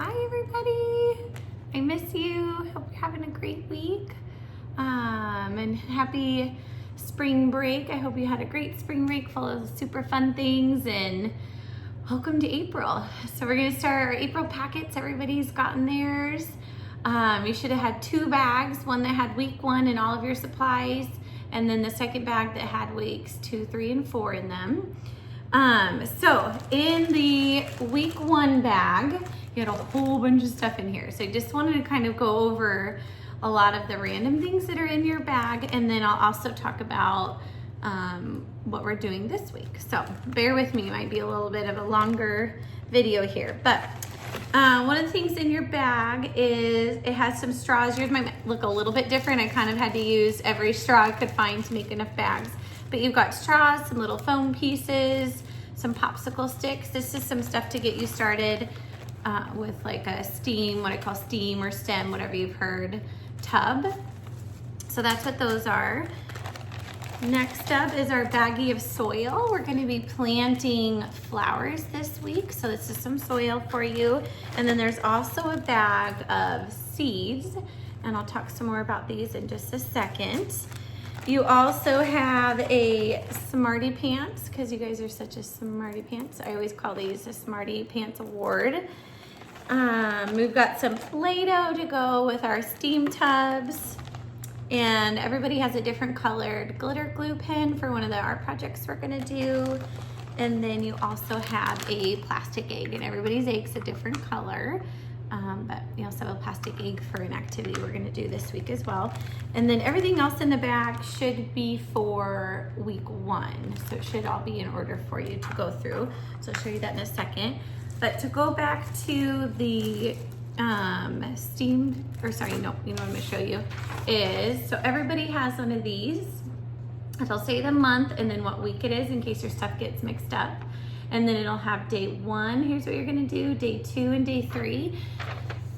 Hi everybody, I miss you. Hope you're having a great week. And happy spring break. I hope you had a great spring break full of super fun things, and welcome to April. So we're gonna start our April packets. Everybody's gotten theirs. You should have had 2 bags, one that had week 1 and all of your supplies, and then the second bag that had weeks 2, 3, and 4 in them. So in the week 1 bag, you had a whole bunch of stuff in here. So I just wanted to kind of go over a lot of the random things that are in your bag, and then I'll also talk about what we're doing this week. So bear with me, it might be a little bit of a longer video here, but one of the things in your bag is it has some straws. Yours might look a little bit different. I kind of had to use every straw I could find to make enough bags. But you've got straws, some little foam pieces, some popsicle sticks. This is some stuff to get you started with like a steam, what I call steam or stem, whatever you've heard, tub. So that's what those are. Next up is our baggie of soil. We're going to be planting flowers this week. So this is some soil for you. And then there's also a bag of seeds. And I'll talk some more about these in just a second. You also have a Smarty Pants, because you guys are such a Smarty Pants. I always call these a Smarty Pants Award. We've got some Play-Doh to go with our steam tubs. And everybody has a different colored glitter glue pen for one of the art projects we're gonna do. And then you also have a plastic egg, and everybody's egg's a different color. But you also have a plastic egg for an activity we're gonna do this week as well. And then everything else in the bag should be for week 1. So it should all be in order for you to go through. So I'll show you that in a second. But to go back to the steam, or sorry, no, you know what I'm gonna show you is, so everybody has one of these. It'll say the month and then what week it is in case your stuff gets mixed up. And then it'll have day 1, here's what you're gonna do, day 2 and day 3.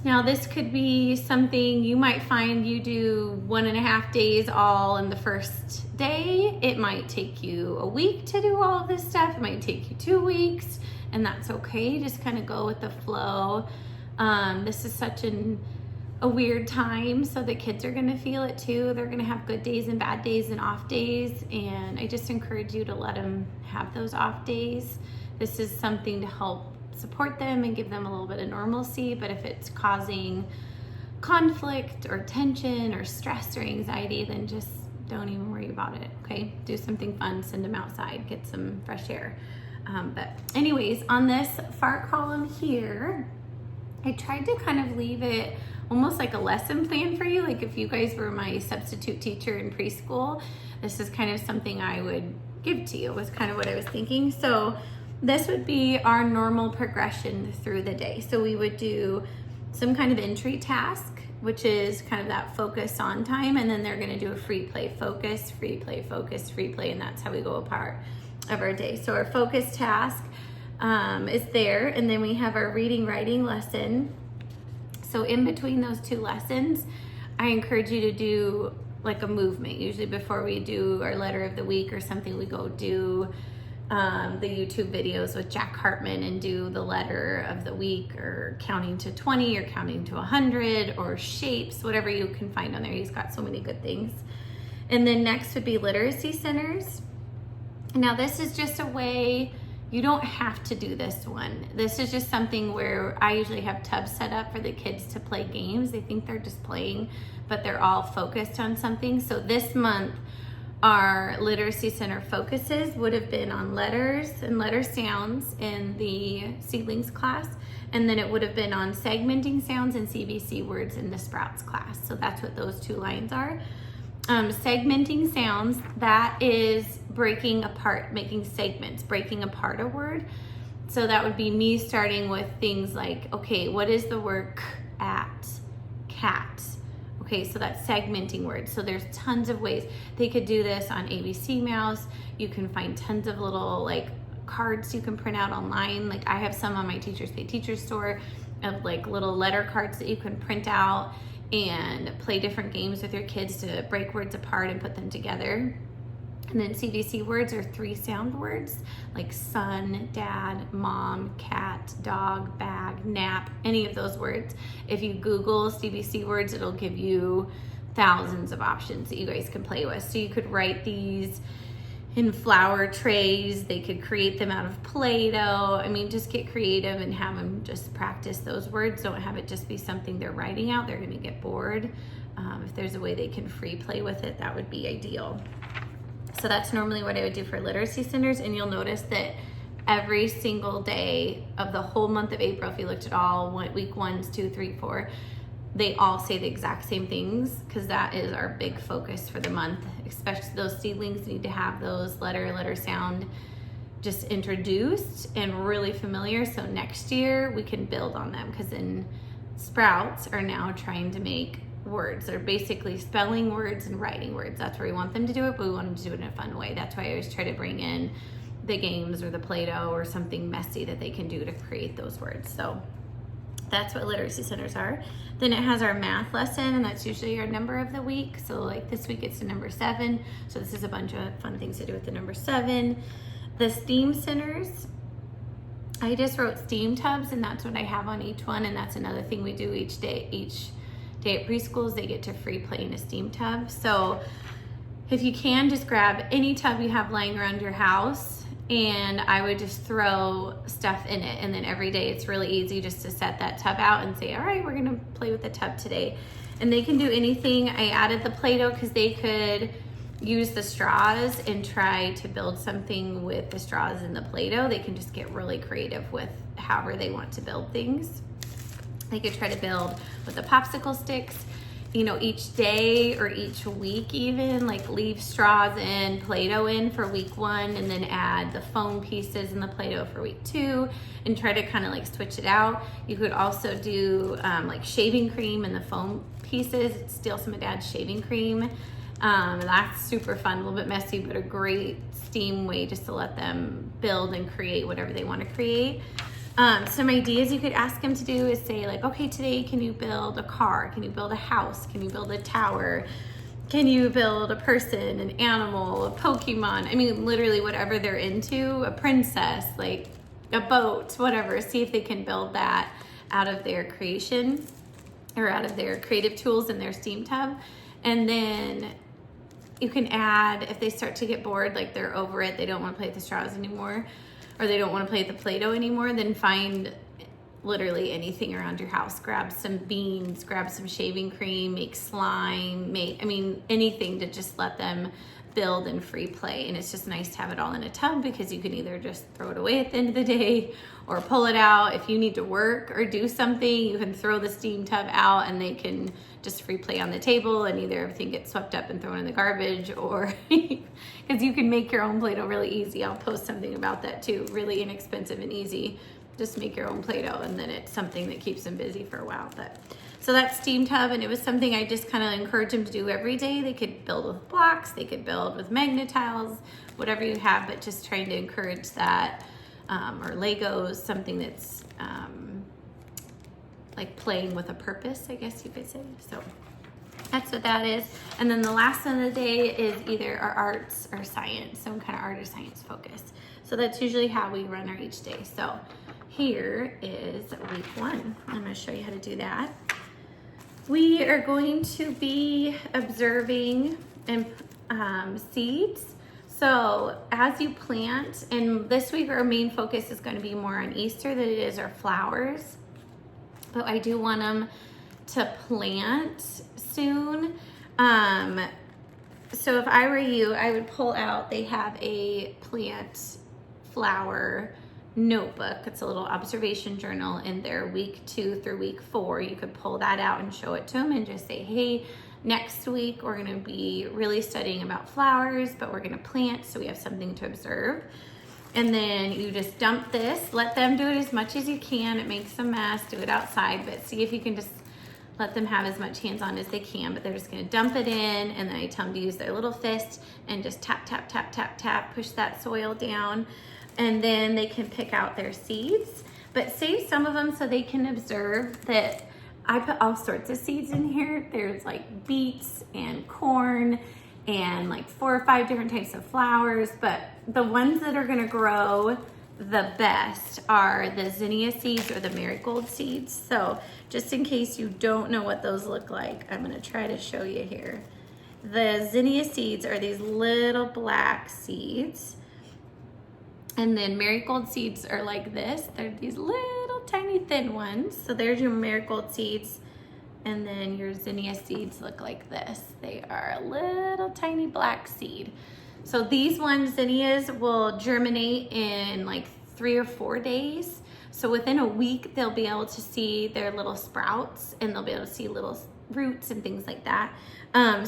Now this could be something you might find you do 1.5 days all in the first day. It might take you a week to do all of this stuff. It might take you 2 weeks, and that's okay. Just kind of go with the flow. This is such a weird time, so the kids are gonna feel it too. They're gonna have good days and bad days and off days, and I just encourage you to let them have those off days. This is something to help support them and give them a little bit of normalcy, but if it's causing conflict or tension or stress or anxiety, then just don't even worry about it, okay? Do something fun, send them outside, get some fresh air. But anyways, on this far column here, I tried to kind of leave it almost like a lesson plan for you. Like if you guys were my substitute teacher in preschool, this is kind of something I would give to you, was kind of what I was thinking. So this would be our normal progression through the day. So we would do some kind of entry task, which is kind of that focus on time, and then they're gonna do a free play focus, free play focus, free play, and that's how we go apart of our day. So our focus task is there, and then we have our reading writing lesson. So in between those 2 lessons, I encourage you to do like a movement. Usually before we do our letter of the week or something, we go do the YouTube videos with Jack Hartman and do the letter of the week, or counting to 20 or counting to 100 or shapes, whatever you can find on there. He's got so many good things. And then next would be literacy centers. Now this is just a way, you don't have to do this one. This is just something where I usually have tubs set up for the kids to play games. They think they're just playing, but they're all focused on something. So this month, our literacy center focuses would have been on letters and letter sounds in the seedlings class, and then it would have been on segmenting sounds and Cvc words in the sprouts class. So that's what those 2 lines are. Segmenting sounds, that is breaking apart, making segments, breaking apart a word. So that would be me starting with things like, okay, what is the word at, cat? Okay, so that's segmenting words. So there's tons of ways. They could do this on ABC Mouse. You can find tons of little like cards you can print out online. Like I have some on my Teachers Pay Teachers store of like little letter cards that you can print out and play different games with your kids to break words apart and put them together. And then Cvc words are 3 sound words, like sun, dad, mom, cat, dog, bag, nap, any of those words. If you Google Cvc words, it'll give you thousands of options that you guys can play with. So you could write these in flower trays. They could create them out of Play-Doh. I mean, just get creative and have them just practice those words. Don't have it just be something they're writing out. They're gonna get bored. If there's a way they can free play with it, that would be ideal. So that's normally what I would do for literacy centers, and you'll notice that every single day of the whole month of April, if you looked at all week 1, 2, 3, 4, they all say the exact same things, because that is our big focus for the month. Especially those seedlings need to have those letter sound just introduced and really familiar, so next year we can build on them, because then sprouts are now trying to make words. They're basically spelling words and writing words. That's where we want them to do it, but we want them to do it in a fun way. That's why I always try to bring in the games or the Play-Doh or something messy that they can do to create those words. So that's what literacy centers are. Then it has our math lesson, and that's usually our number of the week. So like this week it's the number 7. So this is a bunch of fun things to do with the number 7. The STEAM centers, I just wrote STEAM tubs, and that's what I have on each one. And that's another thing we do each day at preschools. They get to free play in a STEAM tub. So if you can, just grab any tub you have lying around your house, and I would just throw stuff in it. And then every day it's really easy just to set that tub out and say, all right, we're gonna play with the tub today. And they can do anything. I added the Play-Doh because they could use the straws and try to build something with the straws and the Play-Doh. They can just get really creative with however they want to build things. They could try to build with the popsicle sticks, you know, each day or each week even, like leave straws in, Play-Doh in for week 1, and then add the foam pieces and the Play-Doh for week 2, and try to kind of like switch it out. You could also do like shaving cream and the foam pieces, steal some of Dad's shaving cream. That's super fun, a little bit messy, but a great STEAM way just to let them build and create whatever they want to create. Some ideas you could ask them to do is say like, okay, today can you build a car? Can you build a house? Can you build a tower? Can you build a person, an animal, a Pokemon? I mean, literally whatever they're into, a princess, like a boat, whatever. See if they can build that out of their creation or out of their creative tools in their STEAM tub. And then you can add, if they start to get bored, like they're over it, they don't want to play with the straws anymore, or they don't want to play with the Play-Doh anymore, then find literally anything around your house. Grab some beans, grab some shaving cream, make slime, anything to just let them build and free play. And it's just nice to have it all in a tub, because you can either just throw it away at the end of the day or pull it out. If you need to work or do something, you can throw the STEAM tub out and they can just free play on the table, and either everything gets swept up and thrown in the garbage, or because you can make your own Play-Doh really easy. I'll post something about that too, really inexpensive and easy. Just make your own Play-Doh, and then it's something that keeps them busy for a while. So that's STEAM tub, and it was something I just kind of encourage them to do every day. They could build with blocks, they could build with magnet tiles, whatever you have, but just trying to encourage that, or Legos, something that's like playing with a purpose, I guess you could say. So that's what that is. And then the last one of the day is either our arts or science, some kind of art or science focus. So that's usually how we run our each day. So here is week 1. I'm going to show you how to do that. We are going to be observing seeds. So as you plant, and this week our main focus is going to be more on Easter than it is our flowers. But I do want them to plant soon. So if I were you, I would pull out, they have a plant flower notebook. It's a little observation journal in there, week 2 through week 4. You could pull that out and show it to them and just say, hey, next week we're gonna be really studying about flowers, but we're gonna plant, so we have something to observe. And then you just dump this, let them do it as much as you can. It makes a mess, do it outside, but see if you can just let them have as much hands-on as they can. But they're just gonna dump it in, and then I tell them to use their little fist and just tap, tap, tap, tap, tap, push that soil down. And then they can pick out their seeds, but save some of them so they can observe that I put all sorts of seeds in here. There's like beets and corn and like 4 or 5 different types of flowers. But the ones that are gonna grow the best are the zinnia seeds or the marigold seeds. So just in case you don't know what those look like, I'm gonna try to show you here. The zinnia seeds are these little black seeds. And then marigold seeds are like this. They're these little tiny thin ones. So there's your marigold seeds. And then your zinnia seeds look like this. They are a little tiny black seed. So these ones, zinnias, will germinate in like 3 or 4 days. So within a week, they'll be able to see their little sprouts, and they'll be able to see little roots and things like that.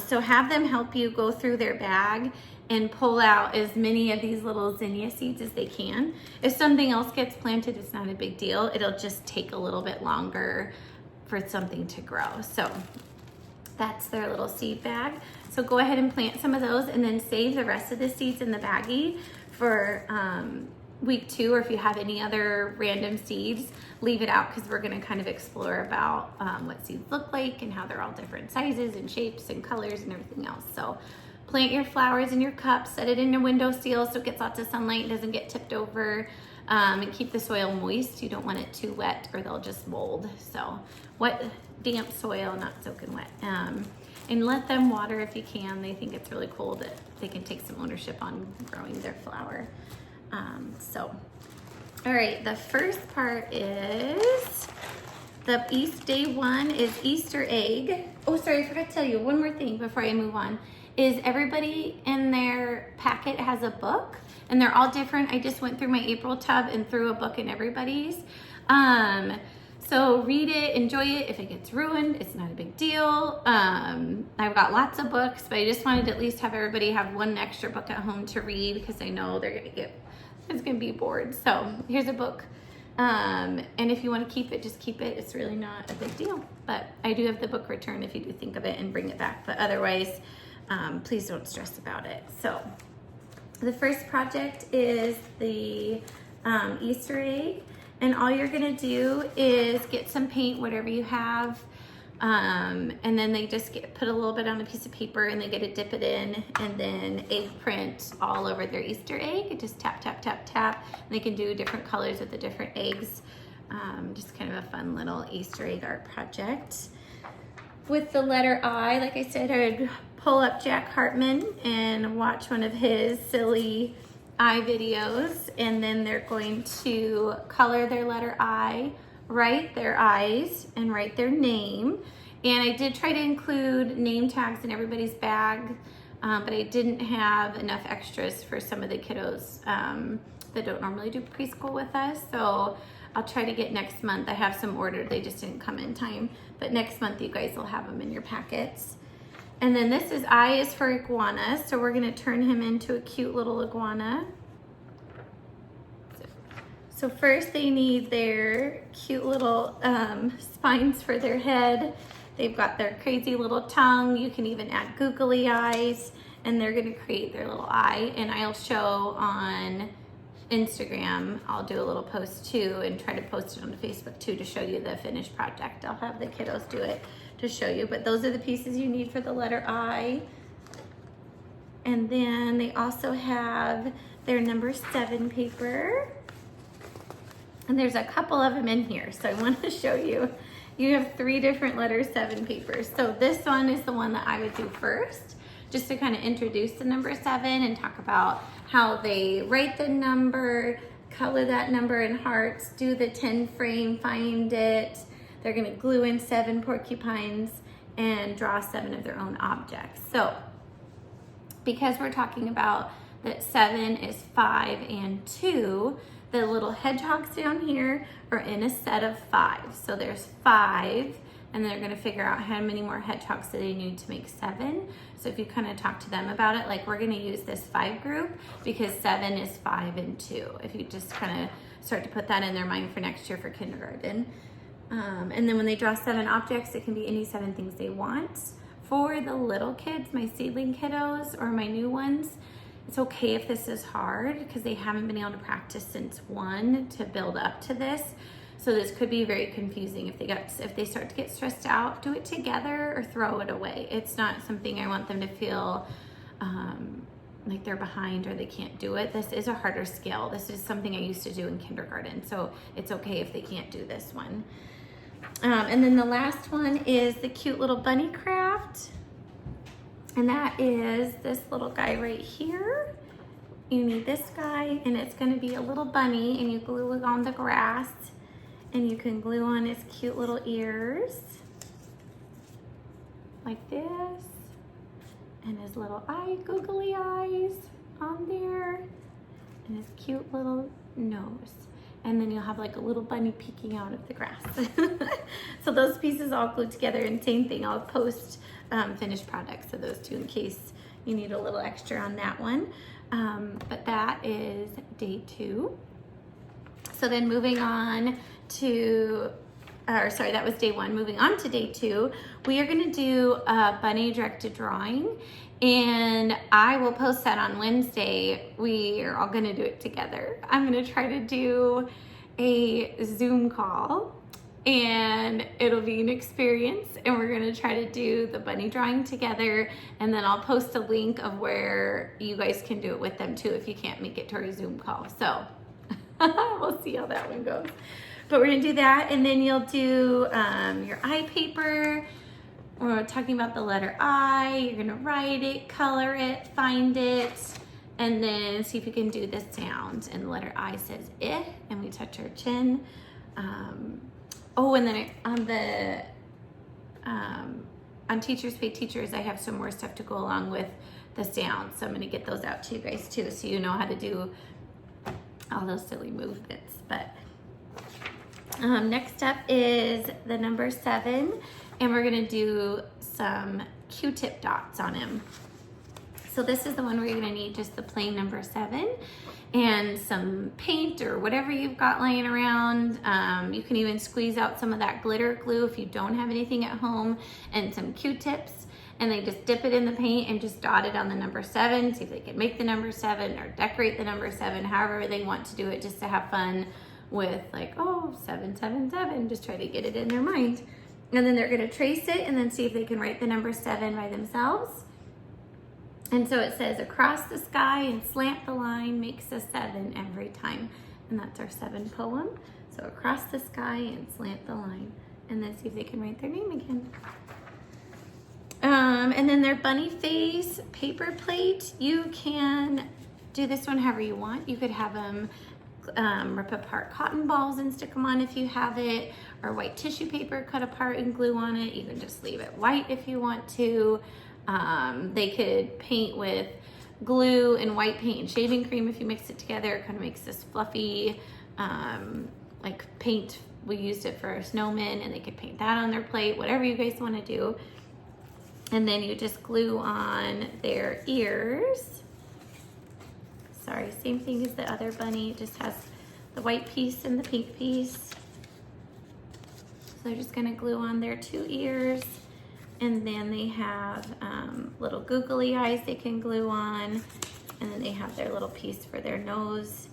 So have them help you go through their bag and pull out as many of these little zinnia seeds as they can. If something else gets planted, it's not a big deal. It'll just take a little bit longer for something to grow. So that's their little seed bag. So go ahead and plant some of those, and then save the rest of the seeds in the baggie for week 2, or if you have any other random seeds, leave it out, because we're going to kind of explore about what seeds look like and how they're all different sizes and shapes and colors and everything else. So plant your flowers in your cup, set it in your windowsill so it gets lots of sunlight, doesn't get tipped over, and keep the soil moist. You don't want it too wet or they'll just mold. So wet, damp soil, not soaking wet. And let them water if you can. They think it's really cool that they can take some ownership on growing their flower. All right, the first part is day 1 is Easter egg. Oh, sorry, I forgot to tell you one more thing before I move on. Is everybody in their packet has a book, and they're all different. I just went through my April tub and threw a book in everybody's. So read it, enjoy it. If it gets ruined, it's not a big deal. I've got lots of books, but I just wanted to at least have everybody have one extra book at home to read, because I know it's gonna be bored. So here's a book. And if you want to keep it, just keep it. It's really not a big deal. But I do have the book return if you do think of it and bring it back. But otherwise, please don't stress about it. So the first project is the Easter egg. And all you're gonna do is get some paint, whatever you have, and then they just put a little bit on a piece of paper, and they get to dip it in, and then egg print all over their Easter egg. Just tap, tap, tap, tap. And they can do different colors with the different eggs. Just kind of a fun little Easter egg art project. With the letter I, like I said, I'd pull up Jack Hartman and watch one of his silly I videos, and then they're going to color their letter I, write their eyes, and write their name. And I did try to include name tags in everybody's bag, but I didn't have enough extras for some of the kiddos that don't normally do preschool with us. So I'll try to get next month. I have some ordered, they just didn't come in time. But next month you guys will have them in your packets. And then this is I is for Iguana, so we're gonna turn him into a cute little iguana. So first they need their cute little spines for their head. They've got their crazy little tongue. You can even add googly eyes, and they're gonna create their little eye. And I'll show on Instagram, I'll do a little post too, and try to post it on Facebook too to show you the finished project. I'll have the kiddos do it to show you, but those are the pieces you need for the letter I. And then they also have their number 7 paper, and there's a couple of them in here, so I want to show you. You have 3 different letter 7 papers. So this one is the one that I would do first, just to kind of introduce the number 7 and talk about how they write the number, color that number in hearts, do the 10 frame, find it. They're gonna glue in 7 porcupines and draw 7 of their own objects. So because we're talking about that 7 is 5 and 2, the little hedgehogs down here are in a set of 5. So there's 5, and they're gonna figure out how many more hedgehogs do they need to make 7. So if you kind of talk to them about it, like we're gonna use this 5 group because 7 is 5 and 2. If you just kind of start to put that in their mind for next year for kindergarten. And then when they draw 7 objects, it can be any 7 things they want. For the little kids, my seedling kiddos or my new ones, it's okay if this is hard because they haven't been able to practice since 1 to build up to this. So this could be very confusing. If they start to get stressed out, do it together or throw it away. It's not something I want them to feel like they're behind or they can't do it. This is a harder skill. This is something I used to do in kindergarten, so it's okay if they can't do this one. And then the last one is the cute little bunny craft. And that is this little guy right here. You need this guy, and it's gonna be a little bunny, and you glue it on the grass, and you can glue on his cute little ears, like this, and his little googly eyes on there, and his cute little nose. And then you'll have like a little bunny peeking out of the grass. So those pieces all glued together, and same thing, I'll post finished products of those two in case you need a little extra on that one. But that is day 2. So then moving on to, that was day 1. Moving on to day 2, we are gonna do a bunny directed drawing, and I will post that on Wednesday. We are all gonna do it together. I'm gonna try to do a Zoom call, and it'll be an experience, and we're gonna try to do the bunny drawing together, and then I'll post a link of where you guys can do it with them too if you can't make it to our Zoom call. So we'll see how that one goes. But we're gonna do that, and then you'll do your eye paper. We're talking about the letter I. You're gonna write it, color it, find it, and then see if you can do the sound. And the letter I says eh, and we touch our chin. Oh, and then on Teachers Pay Teachers, I have some more stuff to go along with the sound. So I'm gonna get those out to you guys too, so you know how to do all those silly movements. But next up is the number 7, and we're gonna do some Q-tip dots on him. So this is the one where you're gonna need just the plain number 7 and some paint or whatever you've got laying around. You can even squeeze out some of that glitter glue if you don't have anything at home, and some Q-tips, and they just dip it in the paint and just dot it on the number 7. See if they can make the number 7 or decorate the number 7, however they want to do it, just to have fun with, like, oh, 777, just try to get it in their mind. And then they're gonna trace it and then see if they can write the number 7 by themselves. And so it says, across the sky and slant the line makes a 7 every time. And that's our 7 poem. So across the sky and slant the line. And then see if they can write their name again. And then their bunny face paper plate, you can do this one however you want. You could have them rip apart cotton balls and stick them on if you have it, or white tissue paper cut apart and glue on it. You can just leave it white if you want to. They could paint with glue and white paint and shaving cream if you mix it together. It kind of makes this fluffy, like paint. We used it for a snowman, and they could paint that on their plate, whatever you guys want to do. And then you just glue on their ears. Sorry, same thing as the other bunny. It just has the white piece and the pink piece. So they're just gonna glue on their 2 ears. And then they have little googly eyes they can glue on. And then they have their little piece for their nose,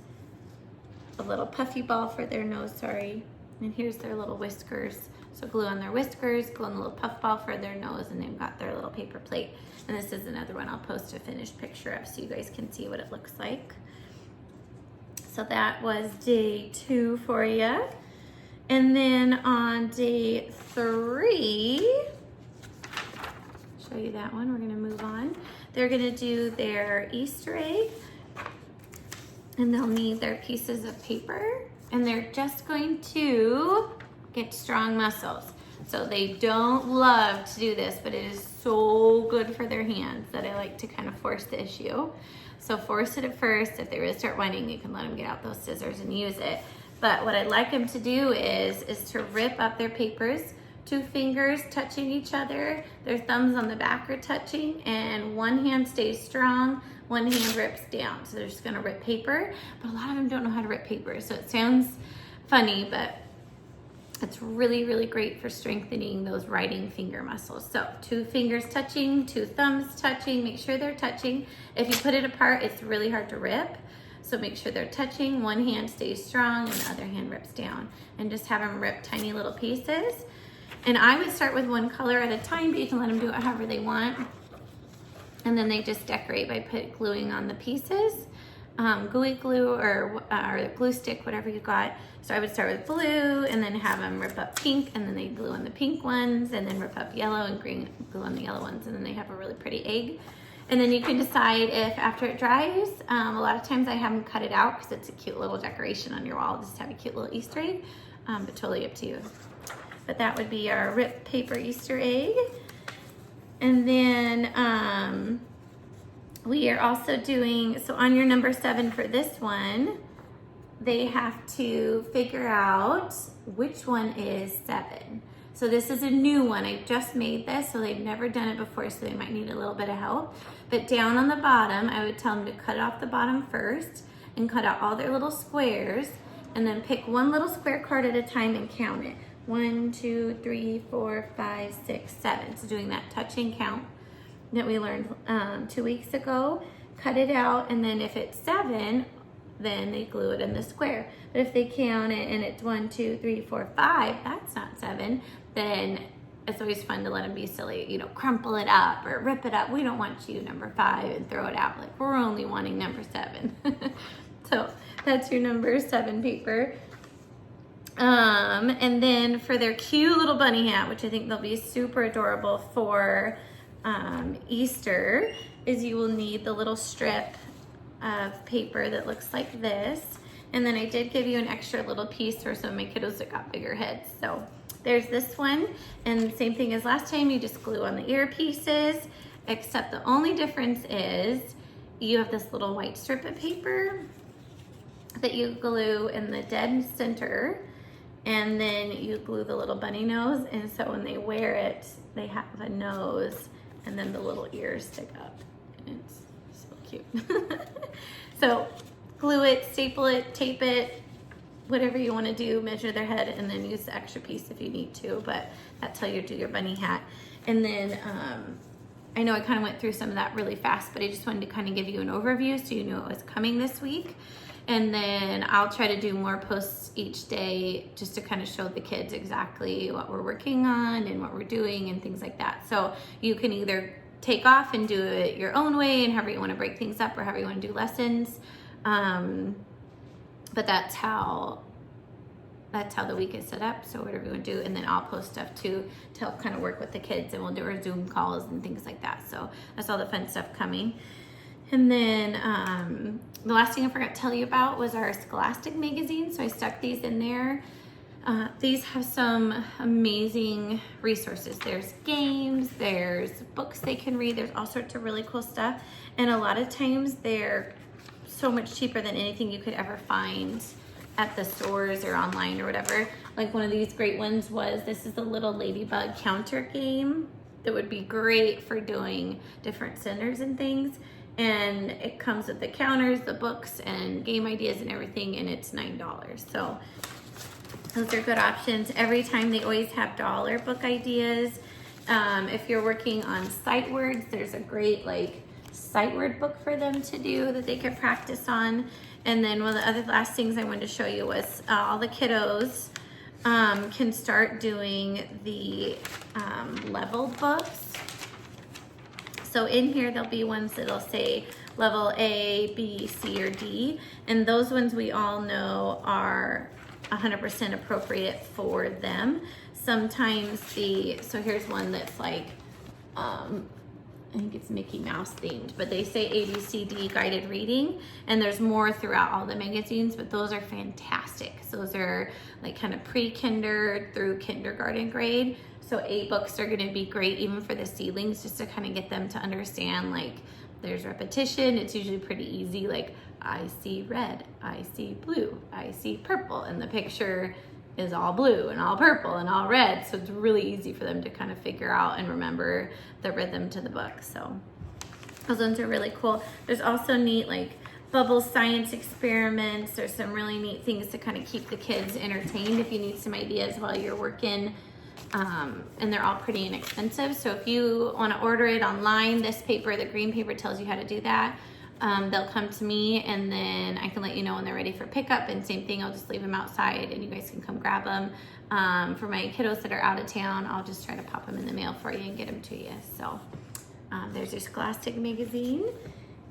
a little puffy ball for their nose, sorry. And here's their little whiskers. So glue on their whiskers, glue on the little puff ball for their nose, and they've got their little paper plate. And this is another one I'll post a finished picture of so you guys can see what it looks like. So that was day 2 for you. And then on day 3, show you that one, we're gonna move on. They're gonna do their Easter egg, and they'll need their pieces of paper, and they're just going to get strong muscles. So they don't love to do this, but it is so good for their hands that I like to kind of force the issue. So force it at first. If they really start whining, you can let them get out those scissors and use it. But what I'd like them to do is to rip up their papers, 2 fingers touching each other, their thumbs on the back are touching, and one hand stays strong, one hand rips down. So they're just gonna rip paper, but a lot of them don't know how to rip paper. So it sounds funny, but it's really, really great for strengthening those writing finger muscles. So 2 fingers touching, 2 thumbs touching, make sure they're touching. If you put it apart, it's really hard to rip. So make sure they're touching, one hand stays strong and the other hand rips down. And just have them rip tiny little pieces. And I would start with one color at a time, but you can let them do it however they want. And then they just decorate by gluing on the pieces. Gooey glue or glue stick, whatever you got. So I would start with blue and then have them rip up pink, and then they glue on the pink ones, and then rip up yellow and green, glue on the yellow ones, and then they have a really pretty egg. And then you can decide if after it dries, a lot of times I have them cut it out because it's a cute little decoration on your wall, just have a cute little Easter egg, but totally up to you. But that would be our ripped paper Easter egg. And then we are also doing, so on your number 7 for this one, they have to figure out which one is 7. So this is a new one. I just made this, so they've never done it before, so they might need a little bit of help. But down on the bottom, I would tell them to cut off the bottom first and cut out all their little squares, and then pick one little square card at a time and count it. 1, 2, 3, 4, 5, 6, 7. So doing that touch and count that we learned 2 weeks ago. Cut it out, and then if it's 7, then they glue it in the square. But if they count it and it's 1, 2, 3, 4, 5, that's not 7, then it's always fun to let them be silly, you know, crumple it up or rip it up. We don't want you number 5 and throw it out. Like, we're only wanting number 7. So that's your number 7 paper. And then for their cute little bunny hat, which I think they'll be super adorable for Easter, is you will need the little strip of paper that looks like this. And then I did give you an extra little piece for some of my kiddos that got bigger heads. So there's this one, and same thing as last time, you just glue on the ear pieces, except the only difference is you have this little white strip of paper that you glue in the dead center, and then you glue the little bunny nose, and so when they wear it, they have a nose, and then the little ears stick up, and it's so cute. So glue it, staple it, tape it, whatever you want to do, measure their head, and then use the extra piece if you need to, but that's how you do your bunny hat. And then I know I kind of went through some of that really fast, but I just wanted to kind of give you an overview so you knew it was coming this week. And then I'll try to do more posts each day just to kind of show the kids exactly what we're working on and what we're doing and things like that. So you can either take off and do it your own way and however you want to break things up or however you want to do lessons. But that's how the week is set up. So whatever you want to do, and then I'll post stuff too to help kind of work with the kids, and we'll do our Zoom calls and things like that. So that's all the fun stuff coming. And then the last thing I forgot to tell you about was our Scholastic Magazine. So I stuck these in there. These have some amazing resources. There's games, there's books they can read, there's all sorts of really cool stuff. And a lot of times they're so much cheaper than anything you could ever find at the stores or online or whatever. Like one of these great ones was, this is a little ladybug counter game that would be great for doing different centers and things. And it comes with the counters, the books, and game ideas and everything, and it's $9. So those are good options. Every time they always have dollar book ideas. If you're working on sight words, there's a great sight word book for them to do that they could practice on. And then one of the other last things I wanted to show you was all the kiddos can start doing the leveled books. So in here, there'll be ones that'll say level A, B, C, or D. And those ones we all know are 100% appropriate for them. Sometimes so here's one that's like, I think it's Mickey Mouse themed, but they say A, B, C, D guided reading, and there's more throughout all the magazines, but those are fantastic. So those are like kind of pre-kinder through kindergarten grade. So A books are gonna be great even for the seedlings, just to kind of get them to understand, like, there's repetition. It's usually pretty easy, like, I see red, I see blue, I see purple, and the picture is all blue and all purple and all red. So it's really easy for them to kind of figure out and remember the rhythm to the book. So those ones are really cool. There's also neat like bubble science experiments. There's some really neat things to kind of keep the kids entertained if you need some ideas while you're working. And they're all pretty inexpensive. So if you want to order it online, this paper, the green paper, tells you how to do that. They'll come to me, and then I can let you know when they're ready for pickup. And same thing, I'll just leave them outside and you guys can come grab them. For my kiddos that are out of town, I'll just try to pop them in the mail for you and get them to you. So There's your Scholastic Magazine.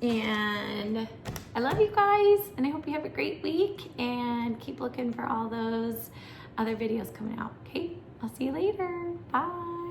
And I love you guys, and I hope you have a great week, and keep looking for all those other videos coming out, okay? I'll see you later. Bye.